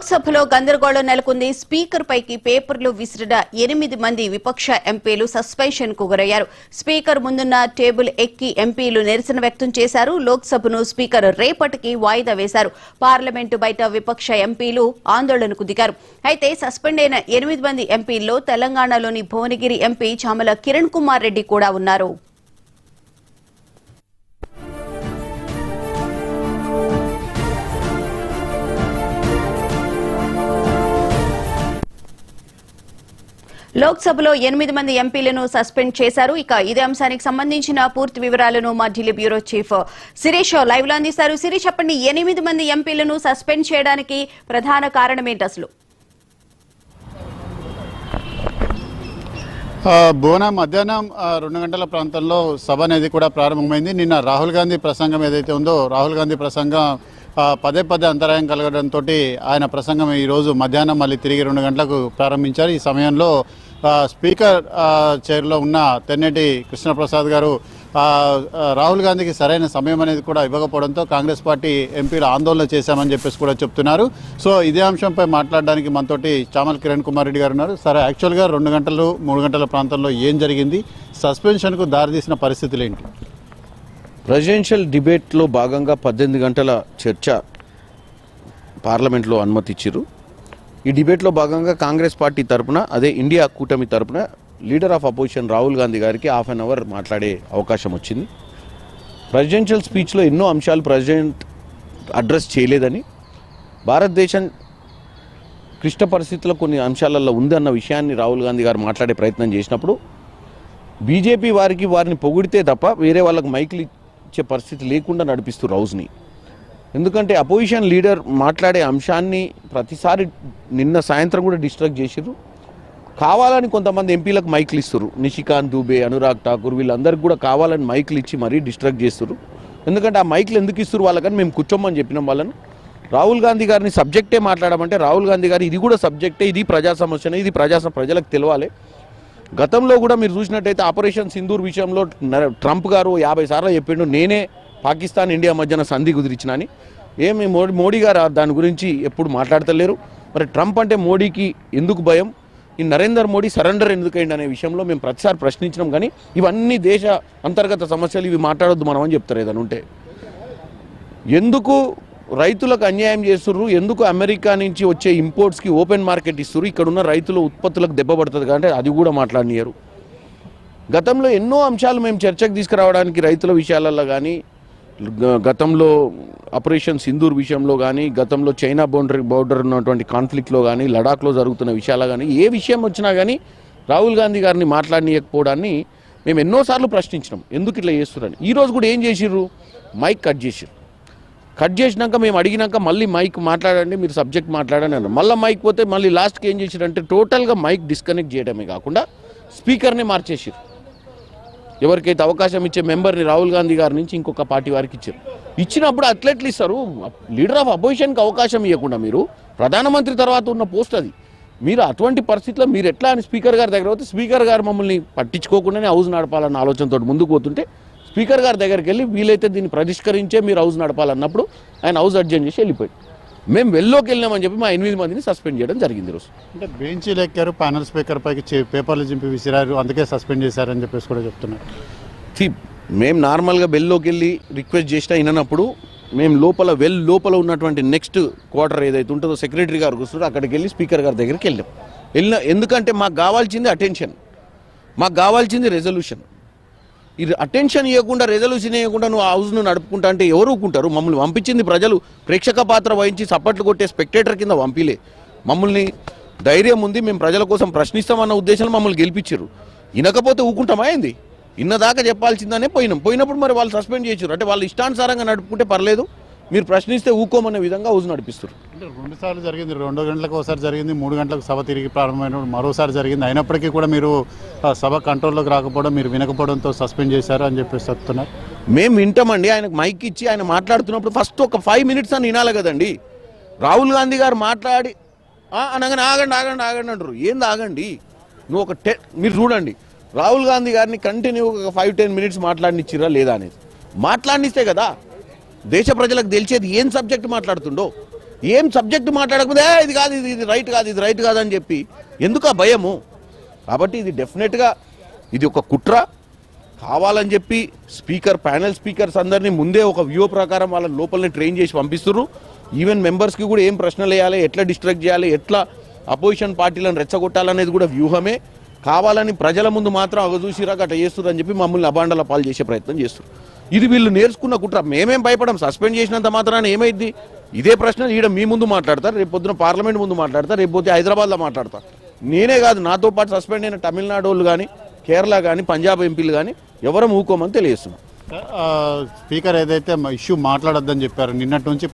లోక్సభలో గందరగోళం నెలకొంది. స్పీకర్ పైకి పేపర్లు విసిరిన 8 మంది విపక్ష ఎంపీలు సస్పెన్షన్ కు గురయ్యారు. స్పీకర్ ముందున్న టేబుల్ ఎక్కి ఎంపీలు నిరసన వ్యక్తం చేశారు. లోక్సభను స్పీకర్ రేపటికి వాయిదా వేశారు. పార్లమెంటు బయట విపక్ష ఎంపీలు ఆందోళనకు దిగారు. అయితే సస్పెండ్ అయిన 8 మంది ఎంపీల్లో తెలంగాణలోని భువనగిరి ఎంపీ చామల కిరణ్ కుమార్ రెడ్డి కూడా ఉన్నారు. లోక్సభలో 8 మంది ఎంపీలను సస్పెండ్ చేశారు. ఇక ఇదే అంశానికి సంబంధించిన పూర్తి వివరాలను మా Delhi bureau chief Shirish live లో అందిస్తారు. శిరీష్, చెప్పండి, 8 మంది ఎంపీలను సస్పెండ్ చేయడానికి ప్రధాన కారణం ఏంటి అసలు? భువన మధ్యాహ్నం 2 గంటల ప్రాంతంలో సభ అనేది కూడా ప్రారంభమైంది. నిన్న రాహుల్ గాంధీ ప్రసంగం ఏదైతే ఉందో, రాహుల్ గాంధీ ప్రసంగం పదే అంతరాయం కలగడంతో ఆయన ప్రసంగం ఈరోజు మధ్యాహ్నం మళ్ళీ తిరిగి 2 గంటలకు ప్రారంభించారు. ఈ సమయంలో స్పీకర్ చైర్లో ఉన్న తెన్నేటి కృష్ణప్రసాద్ గారు రాహుల్ గాంధీకి సరైన సమయం అనేది కూడా ఇవ్వకపోవడంతో కాంగ్రెస్ పార్టీ ఎంపీలు ఆందోళన చేశామని చెప్పేసి కూడా చెప్తున్నారు. సో ఇదే అంశంపై మాట్లాడడానికి మనతోటి చామల కిరణ్ కుమార్ రెడ్డి గారు ఉన్నారు. సరే, యాక్చువల్గా 2 గంటలు 3 గంటల ప్రాంతంలో ఏం జరిగింది, సస్పెన్షన్కు దారితీసిన పరిస్థితులు ఏంటి? ప్రెసిడెన్షియల్ డిబేట్లో భాగంగా 18 గంటల చర్చ పార్లమెంట్లో అనుమతి ఇచ్చారు. ఈ డిబేట్లో భాగంగా కాంగ్రెస్ పార్టీ తరపున, అదే ఇండియా కూటమి తరపున leader of opposition Rahul Gandhi గారికి ½ అన్ అవర్ మాట్లాడే అవకాశం వచ్చింది. ప్రెసిడెన్షియల్ స్పీచ్లో ఎన్నో అంశాలు ప్రెసిడెంట్ అడ్రస్ చేయలేదని, భారతదేశం క్లిష్ట పరిస్థితుల్లో కొన్ని అంశాలలో ఉంది అన్న విషయాన్ని రాహుల్ గాంధీ గారు మాట్లాడే ప్రయత్నం చేసినప్పుడు బీజేపీ వారిని పొగిడితే తప్ప వేరే వాళ్ళకి మైకులు ఇచ్చే పరిస్థితి లేకుండా నడిపిస్తారు హౌస్ని. ఎందుకంటే అపోజిషన్ లీడర్ మాట్లాడే అంశాన్ని ప్రతిసారి నిన్న సాయంత్రం కూడా డిస్ట్రాక్ట్ చేసిర్రు. కావాలని కొంతమంది ఎంపీలకు మైకులు ఇస్తారు. నిషికాంత్ దూబే, అనురాగ్ ఠాకూర్, వీళ్ళందరికీ కూడా కావాలని మైకులు ఇచ్చి మరీ డిస్ట్రాక్ట్ చేస్తారు. ఎందుకంటే ఆ మైకులు ఎందుకు ఇస్తారు వాళ్ళకని మేము కూర్చోమని చెప్పినాం వాళ్ళని. రాహుల్ గాంధీ గారిని సబ్జెక్టే మాట్లాడమంటే రాహుల్ గాంధీ గారు ఇది కూడా సబ్జెక్టే, ఇది ప్రజా సమస్యనే, ఇది ప్రజలకు తెలవాలి. గతంలో కూడా మీరు చూసినట్టయితే ఆపరేషన్ సింధూర్ విషయంలో ట్రంప్ గారు 50 సార్లు చెప్పిండు, నేనే పాకిస్తాన్ ఇండియా మధ్యన సంధి కుదిరించిన అని. ఏమి మోడీ గారు దాని గురించి ఎప్పుడు మాట్లాడతలేరు. మరి ట్రంప్ అంటే మోడీకి ఎందుకు భయం, ఈ నరేంద్ర మోడీ సరెండర్ ఎందుకైంది అనే విషయంలో మేము ప్రతిసారి ప్రశ్నించినాం. కానీ ఇవన్నీ దేశ అంతర్గత సమస్యలు, ఇవి మాట్లాడొద్దు మనం అని చెప్తారు. ఏదైనా ఉంటే ఎందుకు రైతులకు అన్యాయం చేస్తుర్రు, ఎందుకు అమెరికా నుంచి వచ్చే ఇంపోర్ట్స్కి ఓపెన్ మార్కెట్ ఇస్తుర్రు, ఇక్కడున్న రైతుల ఉత్పత్తులకు దెబ్బ పడుతుంది కాబట్టి అది కూడా మాట్లాడనియరు. గతంలో ఎన్నో అంశాలు మేము చర్చకు తీసుకురావడానికి రైతుల విషయాలలో కానీ, గతంలో ఆపరేషన్ సింధూర్ విషయంలో కానీ, గతంలో చైనా బోర్డర్ ఉన్నటువంటి కాన్ఫ్లిక్ట్లో కానీ, లడాఖ్లో జరుగుతున్న విషయాలు కానీ, ఏ విషయం వచ్చినా కానీ రాహుల్ గాంధీ గారిని మాట్లాడనీయకపోవడాన్ని మేము ఎన్నోసార్లు ప్రశ్నించినాం, ఎందుకు ఇట్లా చేస్తున్నారని. ఈరోజు కూడా ఏం చేసిర్రు, మైక్ కట్ చేసినాక మేము అడిగినాక మళ్ళీ మైక్ మాట్లాడండి, మీరు సబ్జెక్ట్ మాట్లాడని అన్నారు. మళ్ళీ మైక్ పోతే మళ్ళీ లాస్ట్కి ఏం చేసిరంటే టోటల్గా మైక్ డిస్కనెక్ట్ చేయడమే కాకుండా స్పీకర్ని మార్చేసారు. ఎవరికైతే అవకాశం ఇచ్చే మెంబర్ని రాహుల్ గాంధీ గారి నుంచి ఇంకొక పార్టీ వారికి ఇచ్చారు. ఇచ్చినప్పుడు అట్లెట్లు ఇస్తారు, లీడర్ ఆఫ్ అపోజిషన్కి అవకాశం ఇవ్వకుండా మీరు ప్రధానమంత్రి తర్వాత ఉన్న పోస్ట్ అది. మీరు అటువంటి పరిస్థితిలో మీరు ఎట్లా అని స్పీకర్ గారి దగ్గర పోతే స్పీకర్ గారు మమ్మల్ని పట్టించుకోకుండానే హౌస్ నడపాలన్న ఆలోచనతో ముందుకు పోతుంటే స్పీకర్ గారి దగ్గరికి వెళ్ళి వీలైతే దీన్ని పరిష్కరించే మీరు హౌస్ నడపాలన్నప్పుడు ఆయన హౌస్ అడ్జెంట్ చేసి వెళ్ళిపోయాడు. మేము వెల్లోకి వెళ్ళినామని చెప్పి మా 8 మందిని సస్పెండ్ చేయడం జరిగింది. ఈరోజు అంటే బెంచీలు ఎక్కారు, ప్యానల్ స్పీకర్ పైకి పేపర్లు చింపి విసిరారు, అందుకే సస్పెండ్ చేశారని చెప్పేసి కూడా చెప్తున్నారు. మేము నార్మల్గా వెల్లోకి వెళ్ళి రిక్వెస్ట్ చేసినా వినప్పుడు మేము లోపల ఉన్నటువంటి నెక్స్ట్ క్వార్టర్ ఏదైతే ఉంటుందో సెక్రటరీ గారు కూర్చుంటారో అక్కడికి వెళ్ళి స్పీకర్ గారి దగ్గరికి వెళ్ళిన ఎందుకంటే మాకు కావాల్సింది అటెన్షన్, మాకు కావాల్సింది రెజల్యూషన్. ఈ అటెన్షన్ ఇవ్వకుండా, రెజల్యూషన్ ఇవ్వకుండా నువ్వు హౌస్ను నడుపుకుంటా అంటే ఎవరు ఊరుకుంటారు? మమ్మల్ని పంపించింది ప్రజలు ప్రేక్షక పాత్ర వహించి సప్పట్లు కొట్టే స్పెక్టేటర్ కింద పంపిలే. మమ్మల్ని ధైర్యం ఉంది, మేము ప్రజల కోసం ప్రశ్నిస్తామన్న ఉద్దేశంలో మమ్మల్ని గెలిపించారు. వినకపోతే ఊకుంటామా ఏంది? ఇన్నదాకా చెప్పాల్సిందనే పోయినప్పుడు మరి వాళ్ళు సస్పెండ్ చేశారు. అంటే వాళ్ళు ఇష్టానుసారంగా నడుపుకుంటే పర్లేదు, మీరు ప్రశ్నిస్తే ఊకోమనే విధంగా హౌస్ నడిపిస్తారు. అంటే 2 సార్లు జరిగింది, 2 గంటలకు ఒకసారి జరిగింది, 3 గంటలకు సభ తిరిగి ప్రారంభమైనప్పుడు మరోసారి జరిగింది. అయినప్పటికీ కూడా మీరు సభ కంట్రోల్లోకి రాకపోవడం, మీరు వినకపోవడంతో సస్పెండ్ చేశారు అని చెప్పేసి చెప్తున్నారు. మేము వింటామండి, ఆయనకు మైక్ ఇచ్చి ఆయన మాట్లాడుతున్నప్పుడు ఫస్ట్ ఒక 5 మినిట్స్ అని వినాలి కదండి. రాహుల్ గాంధీ గారు మాట్లాడి అనగానే ఆగండి అంటారు. ఏంది ఆగండి? నువ్వు మీరు చూడండి, రాహుల్ గాంధీ గారిని కంటిన్యూగా 5-10 మినిట్స్ మాట్లాడినిచ్చిరా లేదా అనేది మాట్లాడినిస్తే కదా దేశ ప్రజలకు తెలిసేది ఏం సబ్జెక్ట్ మాట్లాడుతుండో. ఏం సబ్జెక్ట్ మాట్లాడకపోతే ఇది కాదు ఇది రైట్ కాదు ఇది రైట్ కాదు అని చెప్పి ఎందుకు ఆ భయము? కాబట్టి ఇది డెఫినెట్గా ఇది ఒక కుట్ర. కావాలని చెప్పి ప్యానెల్ స్పీకర్స్ అందరినీ ముందే ఒక వ్యూ ప్రకారం వాళ్ళ లోపలనే ట్రైన్ చేసి పంపిస్తున్నారు. ఈవెన్ మెంబర్స్కి కూడా ఏం ప్రశ్నలు వేయాలి, ఎట్లా డిస్ట్రాక్ట్ చేయాలి, ఎట్లా అపోజిషన్ పార్టీలను రెచ్చగొట్టాలనేది కూడా వ్యూహమే. కావాలని ప్రజల ముందు మాత్రం చూసిరాక అట్లా చేస్తున్నారు అని చెప్పి మమ్మల్ని అబాండాల పాలు చేసే ప్రయత్నం చేస్తున్నారు. ఇది వీళ్ళు నేర్చుకున్న కుట్ర. మేమేం భయపడం, సస్పెండ్ చేసినంత మాత్రాన ఏమైంది? ఇదే ప్రశ్న ఈడ మీ ముందు మాట్లాడతారు, రేపు పొద్దున పార్లమెంట్ ముందు మాట్లాడతారు, రేపు పోతే హైదరాబాద్లో మాట్లాడతారు. నేనే కాదు, నాతో పాటు సస్పెండ్ అయిన తమిళనాడు వాళ్ళు కానీ, కేరళ కానీ, పంజాబ్ ఎంపీలు కానీ ఎవరు ఊకోమని తెలియజేస్తున్నాం. స్పీకర్ ఏదైతే ఇష్యూ మాట్లాడొద్దని చెప్పారు నిన్నటి నుంచి